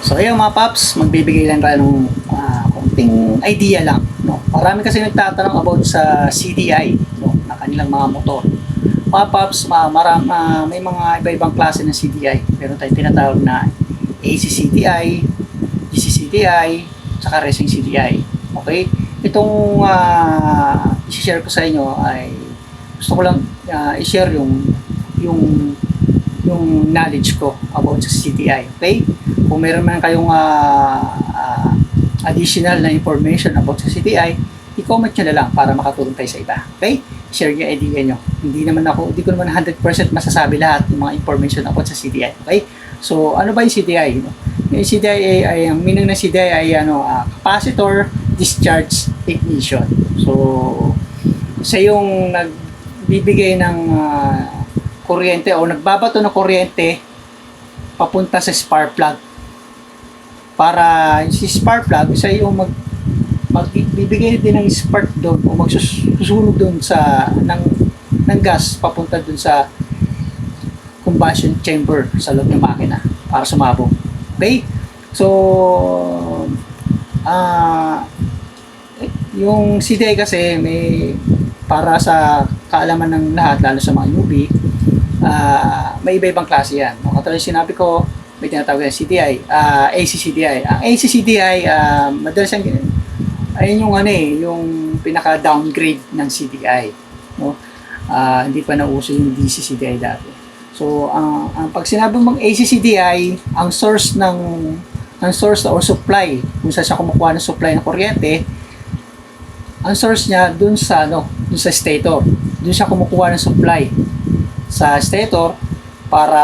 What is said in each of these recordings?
So ayun mga paps, magbibigay lang tayo ng konting idea lang. No? Marami kasi nagtatanong about sa CDI, no? Na kanilang mga motor. Mga paps, may mga iba-ibang klase ng CDI. Meron tayong tinatawag na AC CDI, DC CDI, saka Racing CDI. Okay? Itong i-share ko sa inyo ay gusto ko lang i-share yung knowledge ko about sa CDI. Okay? Kung meron man kayong additional na information about sa CDI, i-comment nyo na lang para makatulong tayo sa iba. Okay? Share yung idea nyo. Hindi ko naman 100% masasabi lahat ng mga information about sa CDI. Okay? So, ano ba yung CDI? Yung CDI ay ang meaning ng CDI ay capacitor discharge ignition. So, sa yung nagbibigay ng kuryente o nagbabato ng kuryente papunta sa spark plug. Para si spark plug, isa yung magbibigay din ng spark doon o magsusunog doon ng gas papunta doon sa combustion chamber sa loob ng makina para sumabog. Okay? So, yung CDI kasi may para sa kaalaman ng lahat, lalo sa mga newbie, may iba-ibang klase yan. No? Katulad sinabi ko, may tinatawag na CDI, ACCDI. Ang ACCDI, madalas ayun yung pinaka-downgrade ng CDI. No? Hindi pa nauso yung DC CDI dati. So, ang pag sinabi mong ACCDI, ang source or supply, kung saan siya kumukuha ng supply ng kuryente, ang source niya dun sa stator. Dun siya kumukuha ng supply sa stator para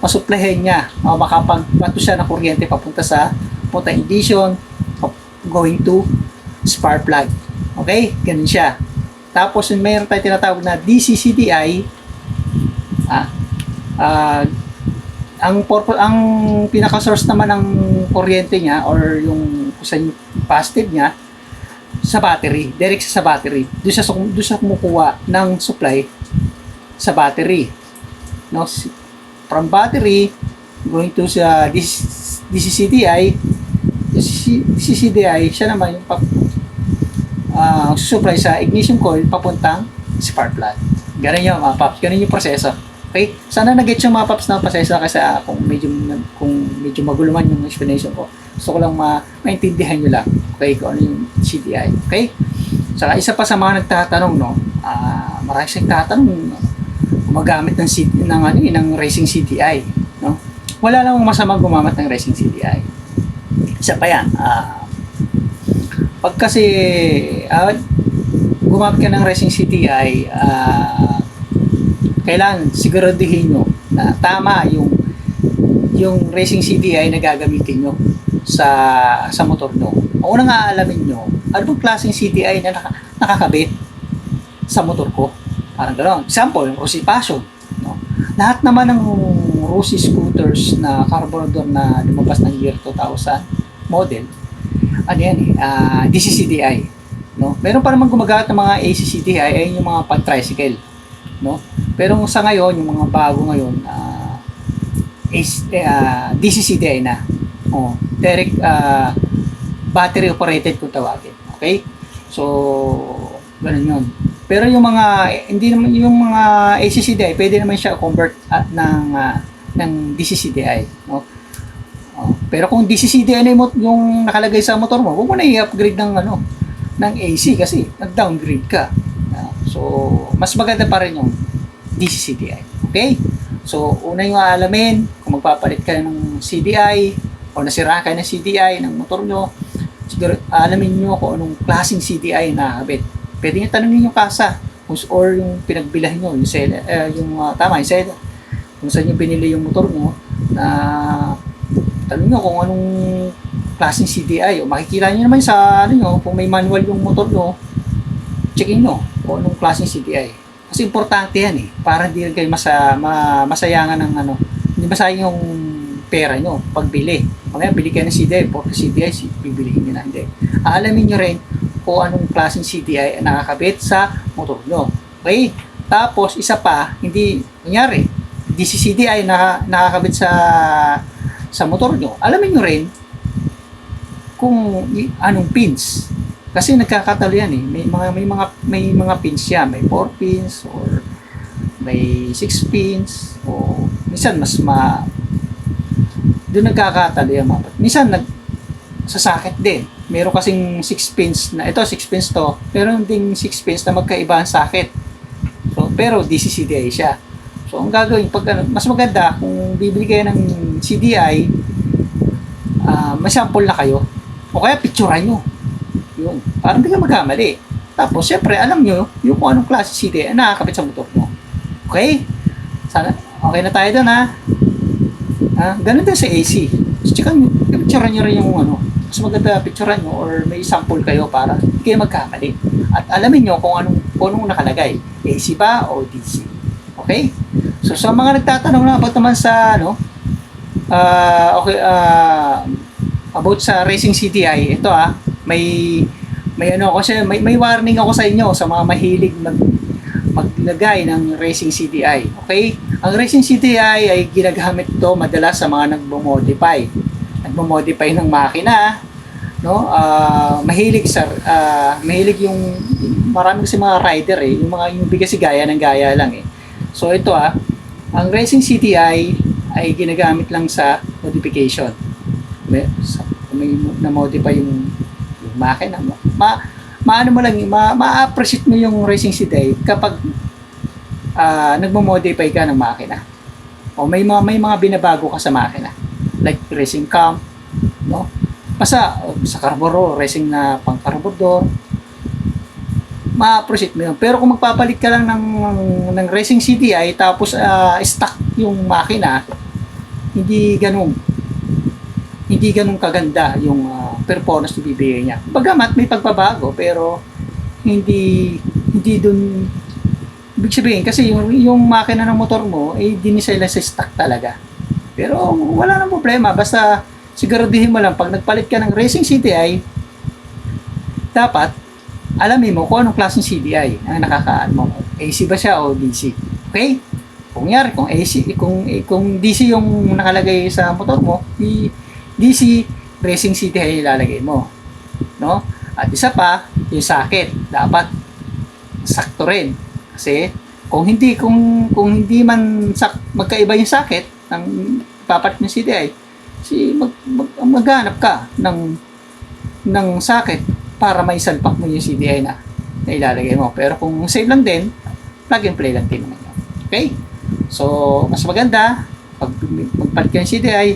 masuplahin niya o makapagbato siya ng kuryente papunta ignition going to spark plug. Okay? Ganun siya. Tapos mayroon tayong tinatawag na DC CDI. Ang pinaka-source naman ng kuryente niya or yung positive niya sa battery, direct sa battery. Doon siya kumukuha ng supply sa battery. No? From battery going to sa DCCDI, siya naman yung supply sa ignition coil papuntang spark plug. Ganun yung mga paps, ganun yung proseso. Okay? Sana na-get yung mga paps ng proseso kasi kung medyo magulo man yung explanation ko. Gusto ko lang maintindihan nyo lang. Okay? Kung ano yung CDI. Okay? Saka isa pa sa mga nagtatanong, no? Marami siyang nagtatanong, gumagamit ng racing CDI, no? Wala lang masamang gumamit ng racing CDI. Isa pa yan. Pag kasi gumamit ka ng racing CDI, kailangan siguraduhin nyo na tama yung racing CDI na gagamitin nyo sa motor nyo. Ang unang aalamin nyo, ano bang klaseng CDI na nakakabit sa motor ko? Parang gano'n. Example, Rossi Passion. No? Lahat naman ng Rossi scooters na carburetor na lumabas ng year 2000 model, DCCDI. No? Meron pa naman gumagamit ng mga ACCDI, ay yung mga pan-tricycle. No? Pero sa ngayon, yung mga bago ngayon, DCCDI na. Direct battery operated kung tawagin. Okay? So, ganun yun. Pero yung mga ACCDI, pwede naman siya convert ng DCCDI, no? Pero kung DCCDI na yung nakalagay sa motor mo, huwag mo na i-upgrade ng AC kasi nag-downgrade ka. So, mas maganda pa rin yung DCCDI. Okay? So, una yung aalamin kung magpapalit ka ng CDI o nasira ka ng CDI ng motor nyo, siguro alamin nyo kung anong klaseng CDI na nakabit. Pwede nyo tanongin yung kasa or yung pinagbilahin nyo, yung seller, yung seller. Kung saan nyo binili yung motor nyo, tanong nyo kung anong klaseng CDI. O makikita nyo naman sa kung may manual yung motor nyo, checkin nyo kung anong klaseng CDI. Kasi importante yan para hindi kayo masayangan ng hindi masayang yung pera nyo pagbili. Kaya bili kayo ng CDI, porque CDI, bibilihin nyo na. Hindi. Aalamin nyo rin kung anong klaseng CDI ang nakakabit sa motor nyo. Okay? Tapos, isa pa, hindi, kunyari, DCCDI na nakakabit sa motor nyo, alamin nyo rin kung anong pins. Kasi nagkakatalo yan eh. May mga pins siya. May 4 pins or may 6 pins o minsan doon nagkakatalo yan. Minsan sa socket din. Meron kasing 6 pins na ito 6 pins to. Meron ding 6 pins na magkaiba ang socket. So, pero DC-CDI siya. So, ang gagawin, mas maganda kung bibili kayo ng CDI, may sample na kayo. O kaya picturean nyo. Yun. Para hindi ka magkamali. Tapos, syempre, alam nyo yung kung anong klase CDI na nakakabit sa motor mo. Okay? Sana, okay na tayo doon, ha? Ganun din sa AC. So, picturean nyo rin yung mas maganda picturean nyo or may sample kayo para hindi kayo magkamali. At alamin nyo kung anong nakalagay. AC ba o DC. Okay? So, sa mga nagtatanong na about naman sa, about sa racing CDI, ito may warning ako sa inyo sa mga mahilig maglagay ng racing CDI. Okay? Ang racing CDI ay ginagamit ito madalas sa mga nagmo-modify ng makina, no? Mahilig yung marami kasi mga rider yung bigas gaya ng gaya lang eh. So ito ang racing CDI ay ginagamit lang sa modification. May na-modify yung makina mo. Ma-appreciate mo yung racing CDI kapag nagmo-modify ka ng makina. O may mga binabago ka sa makina. Like racing cam, no? Basta sa carburetor, racing na pang carburetor, ma-appreciate mo yun. Pero kung magpapalit ka lang ng racing CDI tapos stock yung makina, hindi ganun kaganda yung performance na bibigay niya. Bagamat may pagbabago pero hindi dun ibig sabihin kasi yung makina ng motor mo dinisay sa stock talaga. Pero wala nang problema basta siguraduhin mo lang pag nagpalit ka ng racing CDI dapat alamin mo kung anong klaseng CDI ang nakakaan mo. AC ba siya o DC? Okay? Kung kung DC yung nakalagay sa motor mo, DC racing CDI ilalagay mo. No? At isa pa, yung socket dapat sakto rin. Kasi kung hindi man magkaiba yung socket ng papalit ng CDI, maghanap ka ng socket para may salpak mo yung CDI na ilalagay mo. Pero kung save lang din, plug and play lang din naman yun. Okay? So, mas maganda, pag magpalit ka ng CDI,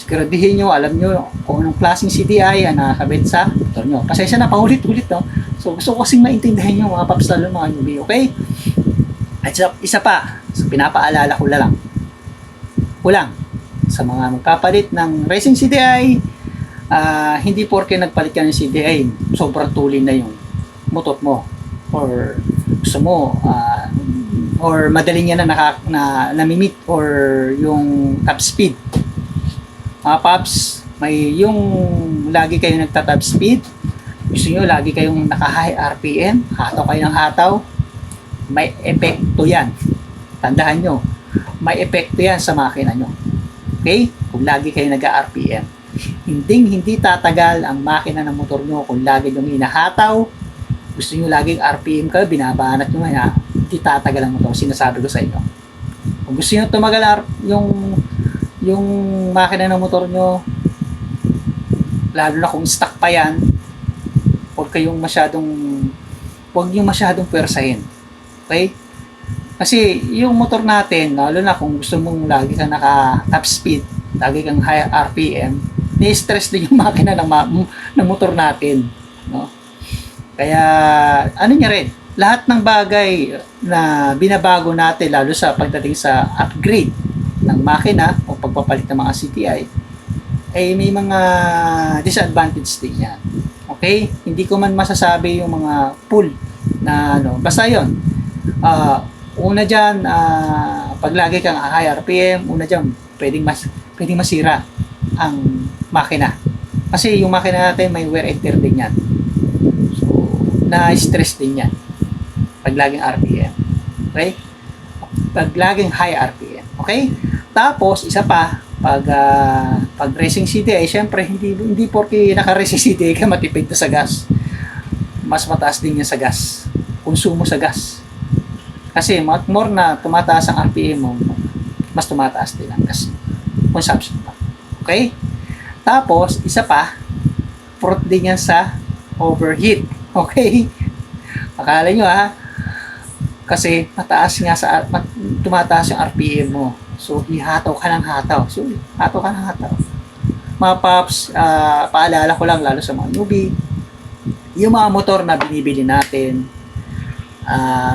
siguraduhin nyo, alam nyo kung anong klaseng CDI ang nakakabit sa motor nyo. Pasensya na, paulit-ulit, no? So, gusto ko kasing maintindihan nyo, mga paps, lalo mga newbie, okay? At isa pa, so pinapaalala ko lang, sa mga magpapalit ng racing CDI, hindi porke nagpalit ka ng CDI, sobrang tuloy na yung motor mo. Or gusto mo, or madali niya na namimit or yung top speed. Mga paps, may yung lagi kayo nagta-top speed, gusto nyo lagi kayong naka-high RPM, hataw kayo ng hataw, may epekto yan. Tandaan nyo, may epekto yan sa makina nyo. Okay? Kung lagi kayo nag-RPM. Hindi tatagal ang makina ng motor nyo kung lagi nyo hinahataw, gusto nyo laging RPM kayo, binabanat nyo nga, hindi tatagal ang motor. Sinasabi ko sa inyo. Kung gusto nyo tumagal yung makina ng motor nyo, lalo na kung stuck pa yan, huwag yung masyadong pwersahin. Okay? Kasi yung motor natin, lalo na kung gusto mong lagi kang naka top speed, lagi kang high RPM, ni-stress din yung makina ng motor natin, no? Kaya niya rin, lahat ng bagay na binabago natin, lalo sa pagdating sa upgrade ng makina o pagpapalit ng mga CDI, ay may mga disadvantage din yan. Okay? Hindi ko man masasabi yung mga pull na basta yun. Una dyan, pag lagi kang high RPM, una dyan, pwedeng masira ang makina. Kasi yung makina natin may wear and tear din yan. So, na-stress din yan. Pag laging RPM. Okay? Pag laging high RPM. Okay? Tapos, isa pa, Pag racing CDI, syempre hindi porke naka-racing CDI ka matipid na sa gas. Mas mataas din yan sa gas. Konsumo sa gas. Kasi more na tumataas ang RPM mo, mas tumataas din ang gas consumption pa. Okay? Tapos, isa pa, prot din yan sa overheat. Okay? Akala nyo kasi tumataas yung RPM mo. So, ihataw ka ng hataw. Mga paps, paalala ko lang, lalo sa mga newbie, yung mga motor na binibili natin,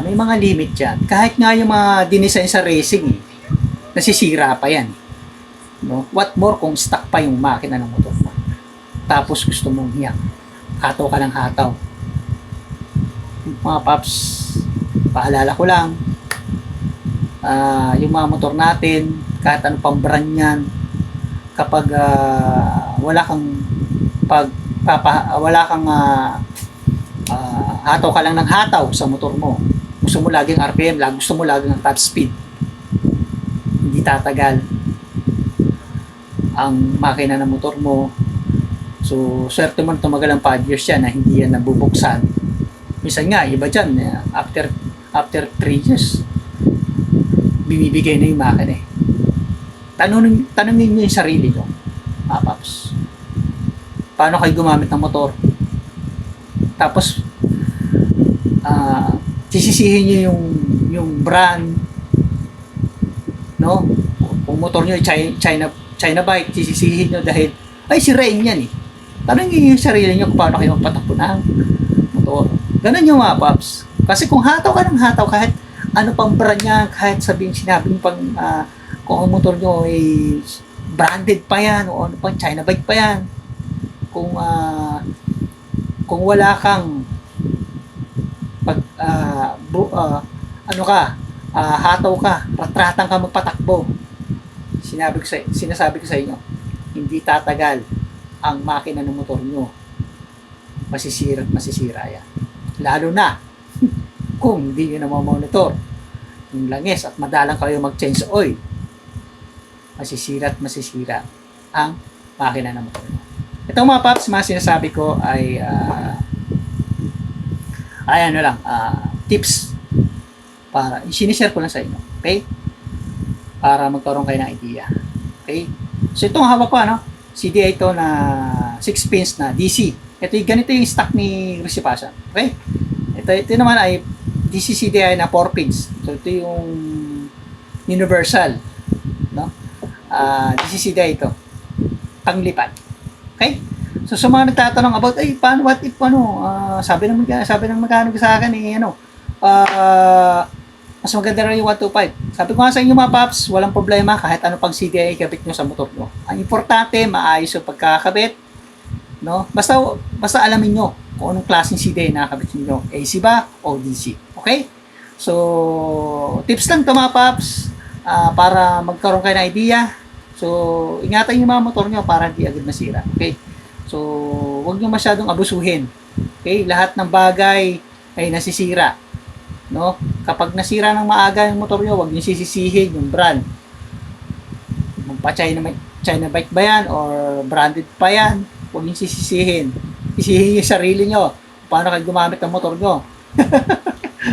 may mga limit yan. Kahit nga yung mga dinesign sa racing, nasisira pa yan. No? What more kung stock pa yung makina ng motor mo. Tapos gusto mong hataw ka ng hataw. Mga paps, paalala ko lang, yung mga motor natin, kahit ano pang brand yan, kapag wala kang hataw ka lang ng hataw sa motor mo, gusto mo laging RPM, gusto mo laging top speed, hindi tatagal ang makina ng motor mo. So, swerte mo na tumagal ang 5 years yan na hindi yan nabubuksan. Minsan nga, iba dyan, after 3 years, bibigay na yung makina eh. Tanungin nyo yung sarili nyo, paps. Paano kayo gumamit ng motor? Tapos, sisisihin nyo yung brand, no? Kung motor nyo China bike, sisisihin nyo dahil, ay, sirain yan eh. Tanungin nyo yung sarili nyo kung paano kayo magpatakbo ng motor. Ganun yung mga paps. Kasi kung hataw ka ng hataw, kahit ano pang brand niya, kahit sinabing pang kung ang motor nyo ay branded pa yan o ano pang China bike pa yan, kung wala kang hataw ka, ratratang ka magpatakbo, sinasabi ko sa inyo, hindi tatagal ang makina ng motor nyo. Masisira yan. Lalo na kung hindi nyo na monitor yung langis at madalang kayo mag-change oil, masisira ang makina ng motor nyo. Itong mga paps, mga sinasabi ko ay tips para sinishare ko lang sa inyo. Okay? Para magkaroon kayo ng idea. Okay? So itong hawak ko, CDI ito na 6 pins na DC. Ganito yung stock ni Recipasan. Okay? Ito naman ay DC CDI na 4 pins. So ito yung universal. No? DC CDI ito. Panglipad. Okay? So sa mga nagtatanong about, paano, what if, sabi ng magkano sa akin, mas maganda rin yung 125. Sabi ko nga sa inyo mga paps, walang problema kahit ano pang CDI ikabit nyo sa motor nyo. Ang importante, maayos yung pagkakabit. No? Basta alamin nyo kung anong klaseng CDI nakakabit nyo. AC ba o DC? Okay? So, tips lang ito mga paps para magkaroon kayo ng idea. So, ingatan yung mga motor nyo para hindi agad masira. Okay? So, huwag nyo masyadong abusuhin. Okay? Lahat ng bagay ay nasisira. No? Kapag nasira ng maaga yung motor nyo, huwag nyo sisisihin yung brand. China bike ba yan or branded pa yan, huwag nyo sisisihin. Isihin yung sarili nyo paano kayo gumamit ng motor nyo.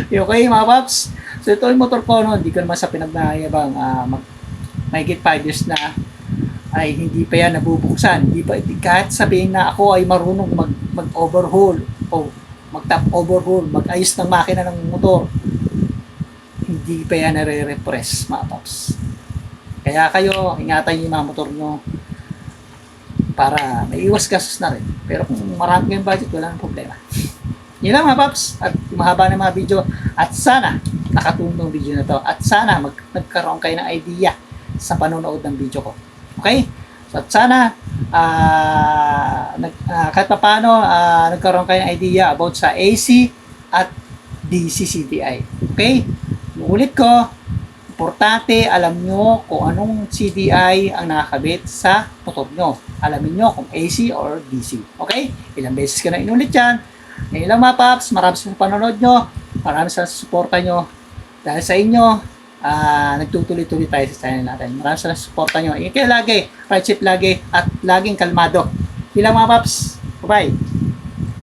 Okay mga paps? So ito yung motor ko, hindi ko naman sa pinagnayabang mahigit 5 years na ay hindi pa yan nabubuksan. Kahit sabihin na ako ay marunong mag-overhaul o mag-top overhaul, mag-ayos ng makina ng motor, hindi pa yan nare-repress mga paps. Kaya kayo, ingatan yung mga motor nyo para may iwas gastos na rin. Pero kung marami kayong budget, wala nang problema. Yun lang mga paps, at mahaba ng mga video, at sana nakatulong ng video na to, at sana nagkaroon kayo ng idea sa panonood ng video ko. Okay? So, at sana kahit pa paano nagkaroon kayo ng idea about sa AC at DC CDI. Okay? Ulit ko, importante alam nyo kung anong CDI ang nakakabit sa motor nyo. Alamin nyo kung AC or DC. Okay? Ilang beses ko na inulit yan. Ngayon lang mga paps, maraming sa panonood nyo, maraming sa suporta nyo. Dahil sa inyo, nagtutuloy-tuloy tayo sa channel natin. Maraming salamat sa suporta nyo. Ingat kayo lagi, friendship lagi, at laging kalmado. Bilang mga paps, bye-bye!